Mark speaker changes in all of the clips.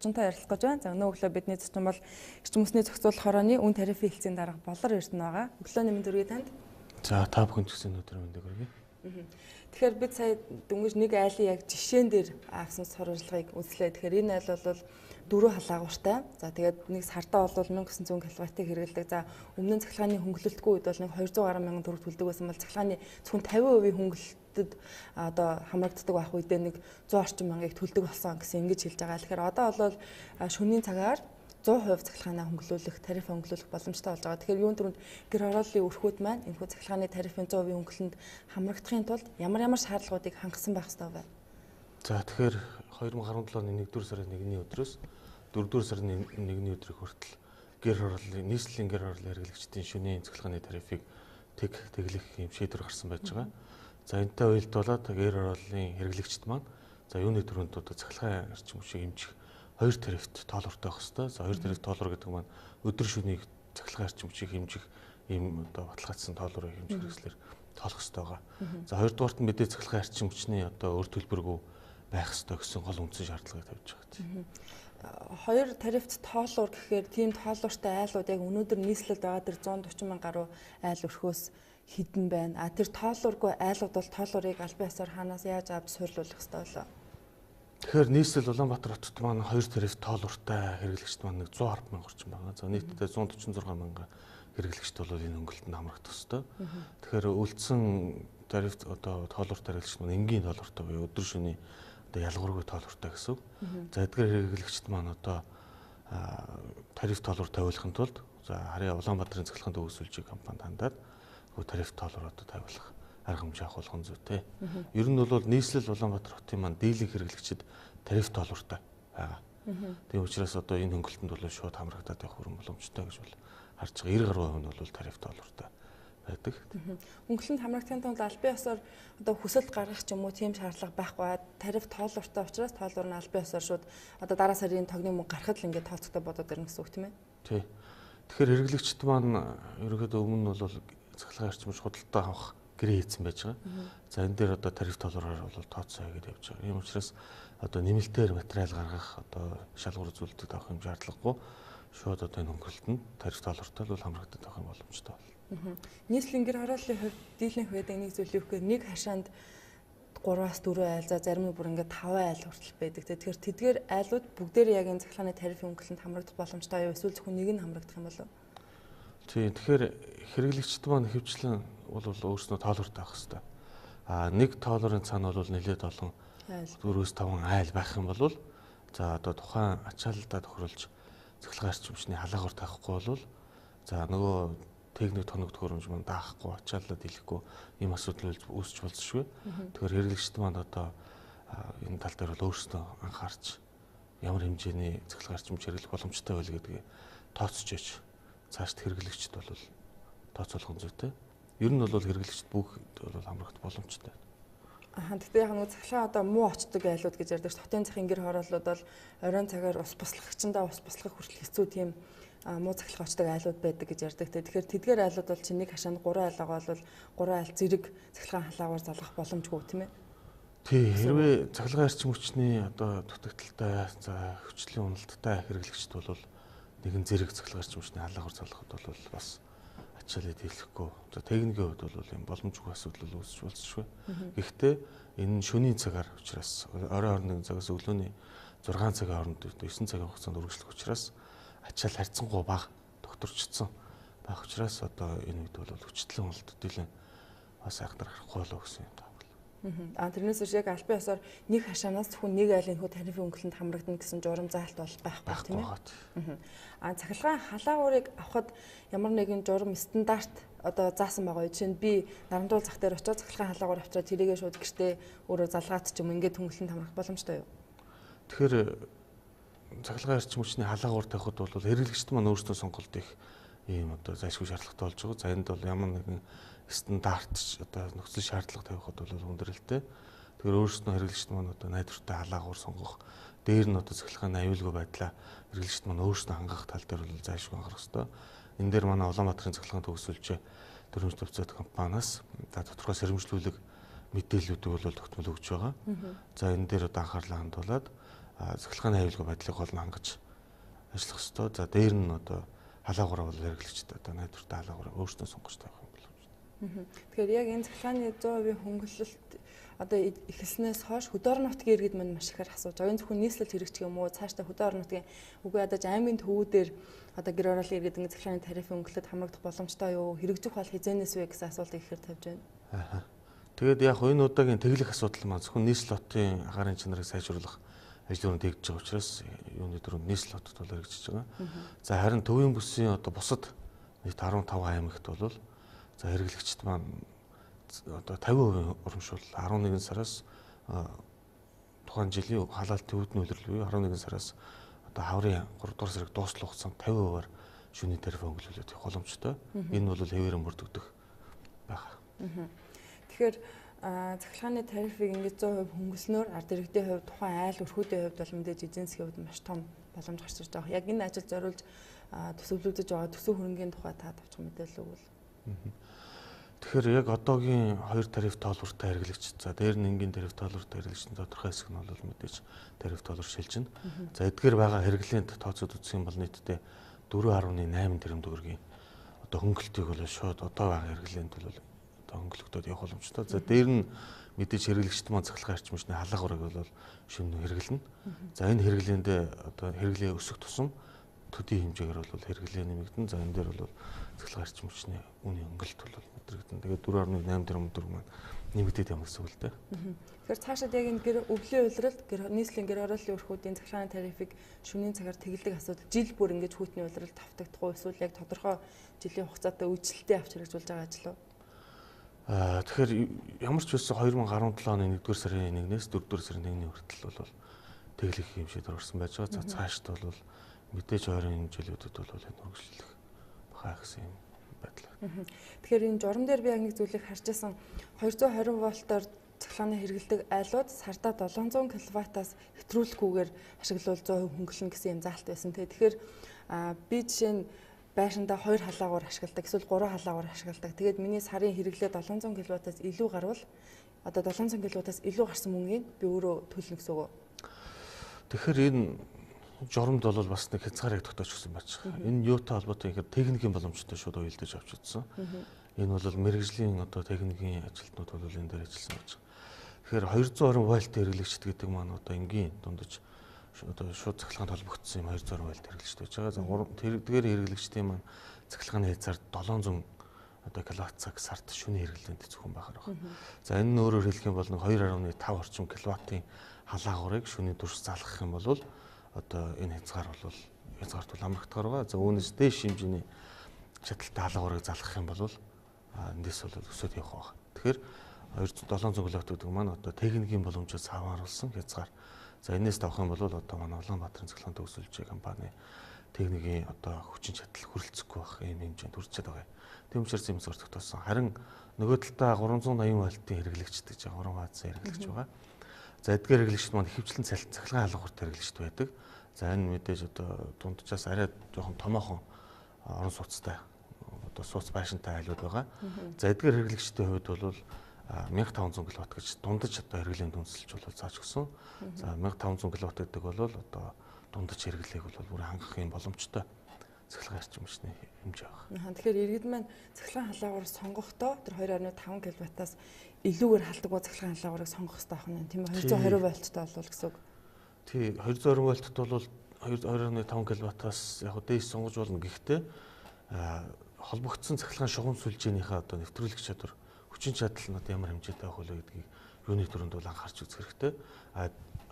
Speaker 1: зочинтой ярилцах гэж байна. За өнөө өглөө бидний зочин бол эрчим хүчний зохицуулах хорооны үн тарифын хэлтсийн дарга Болор Эрдэнэ байгаа. Өглөөний мэнд хүргэе танд.
Speaker 2: За та бүхэнд ч гэсэн өнөөдөр мэндийг хүргэе.
Speaker 1: Тэгэхээр бид сая дөнгөж нэг айлын яг жишээн дээр авсан сурвалжлагыг үзлээ. Тэгэхээр энэ айл бол 4 халаагууртай. За тэгээд нэг сартаа бол 1900 кВт-ыг хэрэглэдэг. За өмнө нь цахилгааны хөнгөлөлтгүй үед бол нэг 200 гаруй мянган төгрөг төлдөг байсан бол цахилгааны зөвхөн 50% хөнгөлөлтөд одоо хамрагддаг байх үедээ нэг 100 орчим мянгаыг төлдөг болсон гэсэн ингэж хэлж байгаа. Тэгэхээр одоо бол шөнийн цагаар 100% цахилгаанаа хөнгөлүүлэх, тариф хөнгөлүүлэх боломжтой болж байгаа. Тэгэхээр юун түрүүнд гэр хорооллын өрхүүд маань энэхүү цахилгааны тарифын 100% хөнгөлөлтөнд хамрагдахын тулд ямар шаардлагуудыг хангасан байх ёстой вэ?
Speaker 2: За тэгэхээр 2017 оны 1-р сарын 1-ний өдрөөс 4-р сарын 1-ний өдрийг хүртэл гэр хорооллын нийслэлийн гэр хорооллын хэрэглэгчдийн шөнийн цахилгааны тарифыг тэглэх юм шийдвэр гарсан байж байгаа. За энэтэй уялдуулаад гэр хорооллын хэрэглэгчд маань за юуны төрөнд одоо цахилгаан эрчим хүчийг хэмжих 2 тарифт тоолортой байх хэвээр. За 2 тариф тоолор гэдэг маань өдөр шөнийн цахилгаан эрчим хүчийг хэмжих ийм одоо баталгаажсан тоолорыг хэмжих хэрэгслэр тоолох хэвээр байгаа. За хоёрдугаарт нь мэдээ цахилгаан эрчим хүчний одоо өр төлбөргүй байх хэвээр гэсэн гол үндсэн шаардлагыг тавьж байгаа.
Speaker 1: Хоёр тарифт тоолуур гэхээр тийм тоолууртай айлууд яг өнөөдөр нийслэлд байгаа тэр 140 мянга гаруй айл өрхөөс хідэн байна. Тэр тоолуургүй айлууд бол тоолуурыг албан ёсоор хаанаас яаж авч суйрлуулах ёстой вэ?
Speaker 2: Тэгэхээр нийслэл Улаанбаатар хотод маань 2 тариф тоолууртай хэрэглэгчд маань 110 мянга орчим байгаа. За нийтдээ 146 мянга хэрэглэгчд бол энэ хөнгөлөлтөнд хамрагдах ёстой. Тэгэхээр үлдсэн тариф одоо тоолууртай хэрэглэгчд маань энгийн тоолууртай буюу өдөр шөнийн одоо ялгаргүй тоолууртай гэсэн. За эдгээр хэрэглэгчд маань одоо тариф тоолуур тавиулахын тулд за харьяа Улаанбаатарын цахилгаан төгсөлжийн компанид хандаад тариф тоолууруудад тавиулах арга хэмжээ авах зүйтэй. Ер нь бол нийслэл Улаанбаатар хотын маань дийлэнх хэрэглэгчид тариф тоолууртай байгаа. Тийм учраас одоо энэ хөнгөлөлтөнд бол шууд хамрагдаад явах бүрэн боломжтой гэж бол харж байгаа. 90 гаруй хувь нь бол тариф тоолууртай байдаг.
Speaker 1: Хөнгөлөлтөнд хамрагдахын тулд албан ёсоор одоо хүсэлт гаргах ч юм уу тийм шаардлага байхгүй. Тариф тоолууртай учраас тоолуур нь албан ёсоор шууд одоо дараа сарын тогны мөнгө гарахад л ингээд тооцогдоод бодоод ирнэ гэсэн үг тийм ээ.
Speaker 2: Тий. Тэгэхээр хэрэглэгчд маань ерөнхийдөө өмнө нь бол цахилгаан эрчим хүч худалдаа авах гэрээ хийсэн байж байгаа. За энэ дээр одоо тариф тоолуураар бол тооцоо хийгээд явж байгаа. Ийм учраас одоо нэмэлтээр материал гаргах одоо шалгуур үзүүлэлтүүд авах юм шаардлагагүй шууд одоо энэ хөнгөлөлтөнд тариф тоолууртай бол хамрагдаад авах юм боломжтой байна.
Speaker 1: Нийслэлийн гэр хорооллын хувьд дийлэнх байдаг нэг зүйл юу гэхээр нэг хашаанд 3-аас 4 айл, за зарим нь бүр ингээд 5 айл хүртэл байдаг. Тэгэхээр тэдгээр айлууд бүгдээр яг энэ цахилгааны тарифын хөнгөлөлтөнд хамрагдах боломжтой юу? Эсвэл зөвхөн нэг нь хамрагдах юм болов?
Speaker 2: Тийм. Тэгэхээр хэрэглэгчд маань хөвчлэн бол өөрснөө тоолууртай авах хэрэгтэй. Нэг тоолорын цаана бол нэлээд олон 4-5 айл байх юм бол за одоо тухайн ачааллаа тохируулж цахилгаан эрчим хүчний халаагуур тавихгүй бол за нөгөө техник тоног төхөөрөмж маань даахгүй ачааллаа дийлэхгүй ийм асуудал үүсч болзошгүй. Тэгэхээр хэрэглэгчд маань одоо энэ тал дээр бол өөрснөө анхаарч ямар хэмжээний цахилгаан эрчим хүч хэрэглэх боломжтой байл гэдгийг тооцож яж цаашд хэрэглэгчд бол тооцоолох зүйтэй. Ер нь бол хэрэглэгчд бүгд бол хамрагдах боломжтой.
Speaker 1: Тэгтээ яг нэг цахилгаан одоо муу очдог айлууд гэж ярьдаг. Хотын захын гэр хорооллууд бол оройн цагаар ус буслагчдаа ус буслах хүртэл хэцүү тийм муу цахилгаан очдог айлууд байдаг гэж ярьдаг. Тэгэхээр тэдгээр айлууд бол чинь нэг хашаанд 3 айл байгаа бол 3 айл зэрэг цахилгаан халаагуур залгах боломжгүй тийм ээ.
Speaker 2: Тий, хэрвээ цахилгаан эрчим хүчний одоо дутагдaltaй за хүчлийн уналттай хэрэглэгчд бол нэгэн зэрэг цахилгаан эрчим хүчний халаагуур залгахад бол бас ачаалал дийлэхгүй. За техникийн хувьд бол юм боломжгүй асуудал үүсч болзошгүй. Гэхдээ энэ шөнийн цагаар учраас оройн орны цагаас өглөөний 6 цагийн хооронд 9 цагийн хугацаанд үргэлжлэх учраас ачаал харьцангуй бага докторчдсон байх учраас одоо энэ үед бол хүчтэй уналт дийлэн бас айхтар харахгүй болов гэсэн юм таавал.
Speaker 1: Тэрнээс биш яг албан ёсоор нэг хашаанаас зөвхөн нэг айлын хүү тарифын хөнгөлөлтөнд хамрагдана гэсэн журам заалт бол байхгүй тийм ээ. Цахилгаан халаагуурыг авахд ямар нэгэн журам стандарт одоо заасан байгаа. Жишээ нь би Нарандуул зах дээр очиж цахилгаан халаагуур авчираад тэрийгээ шууд гэртээ өөрөө залгаад ч юм ингээд хөнгөлөлтөнд хамрах боломжтой юу?
Speaker 2: Тэгэхээр цахилгаан эрчим хүчний халаагуур тавихад бол хэрэглэгчд маань өөрсдөө сонголт их ийм одоо зайлшгүй шаардлагатай болж байгаа. За энд бол ямар нэгэн стандарт одоо нөхцөл шаардлага тавихад бол хүндрэлтэй. Тэгэхээр өөрсдөө хэрэглэгчд маань одоо найдвартай халаагуур сонгох, дээр нь одоо цахилгааны аюулгүй байдлаа хэрэглэгчд маань өөрсдөө хангах тал дээр бол зайлшгүй анхаарах хэрэгтэй. Энэ дээр манай Улаанбаатарын цахилгаан төгсөлж төрөмж төвцөд компаниас тодорхой сэрэмжлүүлэг мэдээллүүдийг бол тогтмол өгч байгаа. За энэ дээр одоо анхаарлаа хандуулад цахилгааны аюулгүй байдлыг гол нь хангаж ажиллах ёстой. За дээр нь одоо халаагаараа бол хэрэглэгчтэй одоо найдвартай халаагаараа өөрсдөө сонгож тавих юм болов уу.
Speaker 1: Тэгэхээр яг энэ цахилгааны 100% хөнгөлөлт одоо эхэлснээс хойш хөдөө орон нутгийн иргэд мань маш ихээр асууж байгаа. Энэ зөвхөн нийслэл хэрэгжих юм уу? Цаашдаа хөдөө орон нутгийн үгүй ядаж аймгийн төвүүдээр одоо гэр ороолын иргэд ингэ цахилгааны тарифын өнгөлөлт хамрагдах боломжтой юу? Хэрэгжих бол хязгаарнээс вэ гэсэн асуултыг ихээр тавьж байна.
Speaker 2: Тэгээд яг энэ удаагийн тэглэх асуудал маань зөвхөн нийслэл хотын агаарын чанарыг сайжруулах ажлын тэгж байгаа учраас юуны дөрөв нийслэл хотод бол хэрэгжиж байгаа. За харин төвийн бүсийн одоо бусад нийт 15 аймагт бол за хэрэглэгчд маань одоо 50% урамшуул 11 сараас тухайн жилийн халаалт төвөдний үйлрэл буюу 11 сараас одоо хаврын 3 дугаар сарыг дуусах хугацаанд 50%-аар шөнийн тариф хөнгөлөлт явах боломжтой. Энэ бол хэвээрэн бүрдэгдэх байна.
Speaker 1: Тэгэхээр цахилгааны тарифыг ингээд 100% хөнгөлснөөр ард иргэдийн хувьд тухайн айл өрхүүдийн хувьд бол мэдээж эзэн засгийн хувьд маш том боломж гарч ирж байгаа. Яг энэ ажил зориулж төсөвлөгдөж байгаа төсөв хөрөнгийн тухай та тавьчих мэдээлэл өгвөл.
Speaker 2: Тэгэхээр яг одоогийн 2 тариф тоолбортой хэрэглэгч. За дээр нь энгийн тариф тоолбортой хэрэглэгчийн тодорхой хэсэг нь бол мэдээж тариф тоолбор шилжинэ. За эдгээр байгаа хэрэглээнд тооцоод үзэх юм бол нийтдээ 4.8 тэрбум төгрөгийн одоо хөнгөлөлтийг бол шууд одоо байгаа хэрэглээнд бол одоо хөнгөлөгдөд явах боломжтой. За дээр нь мэдээж хэрэглэгчд маань цахилгаан эрчимчний халаагаарыг бол шөнө хэрэглэнэ. За энэ хэрэглээнд одоо хэрэглээ өсөх тусам төдий хэмжээгээр бол хэрэглээ нэмэгдэн. За энэ дээр бол цахилгаан эрчимчний үнийн хөнгөлөлт бол мэдрэгдэн. Тэгээд 4.8 тэрбум төгрөг маань нэмэгдээд явах гэсэн үг л дээ.
Speaker 1: Тэгэхээр цаашаад яг энэ гэр өвлийн улиралд нийслэлийн гэр орооллын өрхүүдийн цахилгааны тарифыг шөнийн цагаар тэгэлдэг асуудал жил бүр ингэж хүүтний улиралд давтагдах уу эсвэл яг тодорхой жилийн хугацаатай үйлчлэлтэй авч хэрэгжүүлж байгаа ажил уу?
Speaker 2: Тэгэхээр ямар ч байсан 2017 оны 1-р сарын 1-ээс 4-р сарын 1-ний хүртэл бол тэглэх хэмжээгээр орсон байж байгаа. За цаашд бол мэдээж ойрын жилүүдэд бол энэ хөгжлөх бахаа гэсэн юм байдлаа.
Speaker 1: Тэгэхээр энэ журам дээр би яг нэг зүйлийг харж байсан 220 вольтоор цахилгааны хэрэгэлдэг айлууд сардаа 700 кВт-аас хэтрүүлэхгүйгээр ашиглавал 100% хөнгөлнө гэсэн юм заалт байсан. Тэгэхээр би жишээ нь байшиндаа 2 халаагуур ашигладаг эсвэл 3 халаагуур ашигладаг. Тэгээд миний сарын хэрэглээ 700 кВт-аас илүү гарвал одоо 700 кВт-аас илүү гарсан мөнгийг би өөрөө төлнө гэсэн үг.
Speaker 2: Тэгэхээр энэ журамд бол бас нэг хязгаарыг тогтоож өгсөн байж байгаа. Энэ юутай холбоотой гэхээр техникийн боломжтой шууд уялдаж авч үзсэн. Энэ бол мэрэгжлийн одоо техникийн ажилтнууд бол энэ дээр ажилласан байж байгаа. Тэгэхээр 220 вольт хэрэглэгчд гэдэг маань одоо энгийн дундаж одоо шууд цахилгаанд холбогдсон юм 220 вольт хэрэглэгчд байж байгаа. За тэргээр хэрэглэгчдийн маань цахилгааны хязгаар 700 одоо киловатт цаг сард шөнийн хэрэглээнд зөвхөн байхаар байна. За энэ нь өөрөөр хэлэх юм бол 2.5 орчим киловаттын халаагуурыг шөнийн турш залгах юм бол одоо энэ хязгаарт бол амрагдахаар байгаа. За үүнээс дээш хэмжээний шаталтай халаагуурыг залгах юм бол эндээс бол өсөд явах байна. Тэгэхээр 700 киловатт гэдэг маань одоо техникийн боломжоос хамааруулсан хязгаар. За энэс давах юм бол одоо манай Улаанбаатарын цахилгаан төгсөлжийн компани техникийн одоо хүчин чадал хүрэлцэхгүй байх юм хэмжээнд хүрчээд байгаа. Тийм учраас юм зөв тогтоосон. Харин нөгөө талдаа 380 вольтын хэрэглэгчд гэж 3 фазын хэрэглэгч байгаа. За эдгээр хэрэглэгчд маань ихэвчлэн цахилгаан халууртай хэрэглэгчд байдаг. За энэ мэдээж одоо дунджаас арай жоохон томоохон орон сууцтай одоо сууц байшинтай айлууд байгаа. За эдгээр хэрэглэгчдийн хувьд бол 1500 кВт гэж дундаж одоо хэрэглээнд үндэслэж бол зааж өгсөн. За 1500 кВт гэдэг бол одоо дундаж хэрэглээг бол бүр хангах юм боломжтой цахилгаан эрчимчний хэмжээ байна.
Speaker 1: Тэгэхээр иргэд маань цахилгаан халаагуур сонгохдоо тэр 2.5 кВт-аас илүүгээр халдаг уу цахилгаан халаагуурыг сонгох хэрэгтэй байна. Тийм ээ 220 вольттой болвол гэсэн үг.
Speaker 2: Тий 220 вольтт бол 2.5 кВт-аас яг дээш сонгож болно. Гэхдээ холбогдсон цахилгаан шугам сүлжээнийхээ одоо нэвтрүүлэх чадвар хүчин чадал нь ямар хэмжээтэй байх вэ гэдгийг юуны төрөнд бол анхаарч үзэх хэрэгтэй.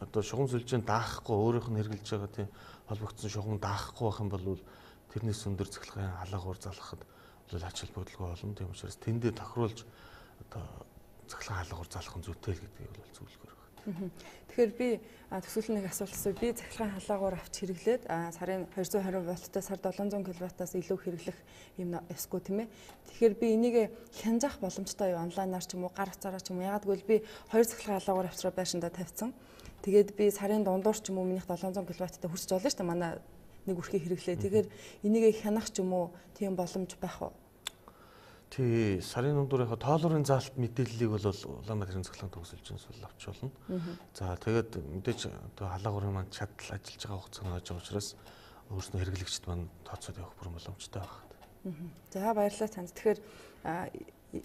Speaker 2: Одоо шугам сүлжээн даахгүй өөрийнх нь хэрэгжилж байгаа тийм холбогдсон шугам даахгүй байх юм бол тэрнээс өндөр цахилгаан халаагуур залгахад бол ач холбогдолгүй болно. Тийм учраас тэндээ тохируулж одоо цахилгаан халаагуур залгах нь зүйтэй л гэдгийг бол зөвлөхөр байна.
Speaker 1: Тэгэхээр би төсөөлөл нэг асуулт асуу. Би цахилгаан халаагуур авч хэрэглээд сарын 220 вольттой сар 700 кВт-аас илүү хэрэглэх юм эсгүй тийм ээ. Тэгэхээр би энийг хянжах боломжтой юу? Онлайнаар ч юм уу, гар утсаараа ч юм уу. Ягаад гэвэл би 2 цахилгаан халаагуур авчраа байшиндаа тавьсан. Тэгээд би сарын дундуур ч юм уу минийх 700 кВт-тай хүрч болно шүү дээ. Манай нэг үрхий хэрэглээ. Тэгэхээр энийг хянах ч юм уу тийм боломж байх уу?
Speaker 2: Тий, сарын дундуурынхаа тоолрын заалт мэдээллийг бол Улаанбаатарын цахилгаан төгсөлжинс бол авч болно. За тэгээд мэдээж одоо халаагуурын маань чадал ажиллаж байгаа хугацааны хойж байгаа учраас өөрснөө хэрэглэгчд маань тооцоод явах бүрэн боломжтой байна.
Speaker 1: За баярлалаа танд. Тэгэхээр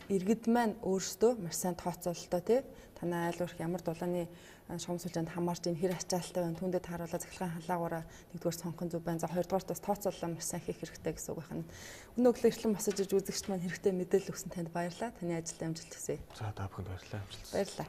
Speaker 1: иргэд маань өөрсдөө маш сайн тооцоололтой тий. Танай айлуурх ямар дулааны шугамсуулжанд хамаарч ийн хэр ачаалттай байна. Түүндэд харуулаад цахилгаан халаагаараа нэгдүгээр сонгох зүг байна. За хоёрдугаар бас тооцоолол маш сайн хийх хэрэгтэй гэсэн үг байна. Өнөө өглөө эртлэн босож иж үзэгчд маань хэрэгтэй мэдээлэл өгсөн танд баярлалаа. Таны ажилд амжилт хүсье.
Speaker 2: За та бүхэнд баярлалаа. Амжилт.
Speaker 1: Баярлалаа.